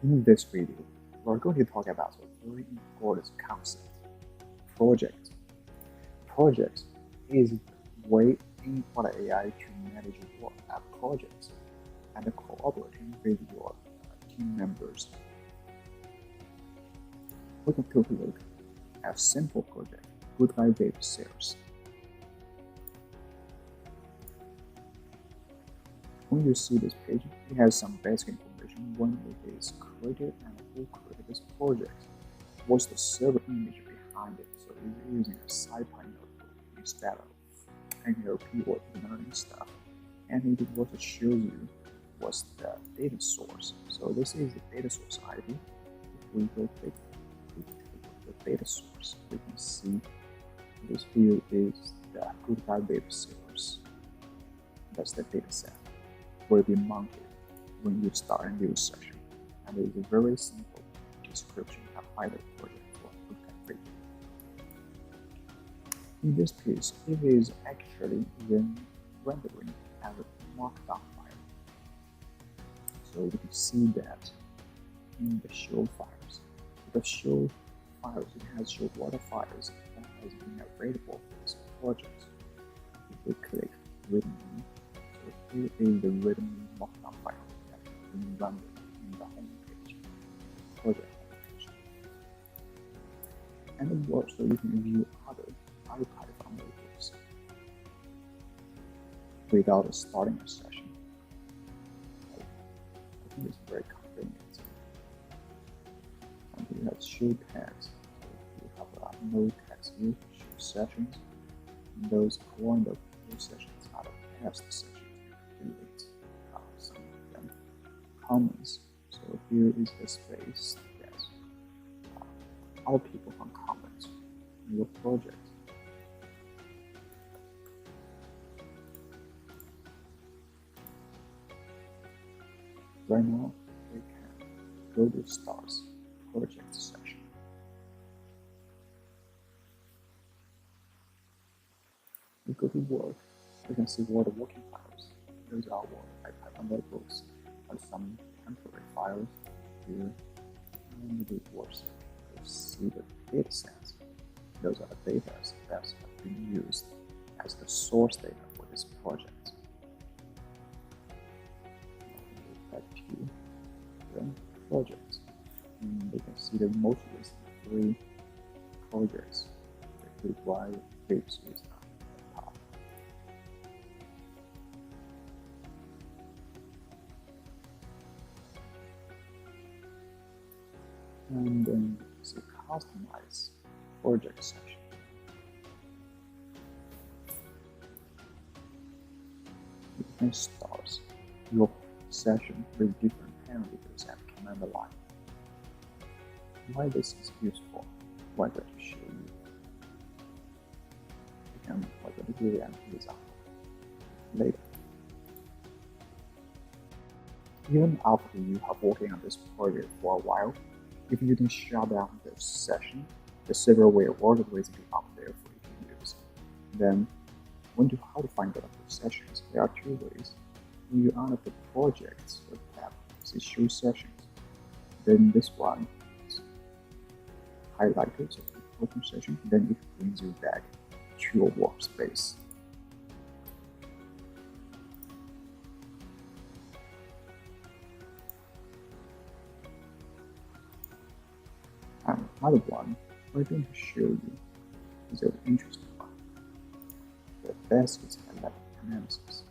In this video, we're going to talk about a very important concept, project. Project is a way in Wode.AI to manage your app projects and collaborating with your team members. We can take a look at a simple project, Wode.AI web sales. When you see this page, it has some basic information when it is created and who created this project. What's the server image behind it? So it's using a SciPy notebook instead of NLP or learning stuff. And it also shows you what's the data source. So this is the data source ID. If we go click the data source, we can see this here is the Wode.AI web servers. That's the data set. Will be mounted when you start a new session, and it is a very simple description of either project or prductively. In this piece, it is actually rendering as a markdown file. So we can see that in the show files. The show files, it has show water files that has been available for this project. If we click readme, here is the readme markdown file that has been rendered in the home page, project application. And also you can view other Python notebooks without starting a session. I think it's very convenient. And you have show tags. So you have no tags here, show sessions. And those kind of sessions are the test sessions. Some of them comments. So here is the space that other people can comment on your project. Right now, we can go to Starts Project section. We go to Work. We can see all the working files. Those are Python notebooks and some temporary files here. And it works. You see the data sets. Those are the data that have been used as the source data for this project. Back to the project. And you can see the most recent 3 projects that require clips is at the top. And then it's a customize project section. You can start your session with different parameters and command line. Why this is useful? Why don't I show you? You can give you an example later. Even after you have working on this project for a while, if you don't shut down the session, the server will always be up there for you to use. Then, how to find out the sessions? There are 2 ways. When you add the projects tab, see show sessions. Then this one is highlighted, so open session. Then it brings you back to your workspace. And another one we're going to show you is an interesting one. The basket analysis.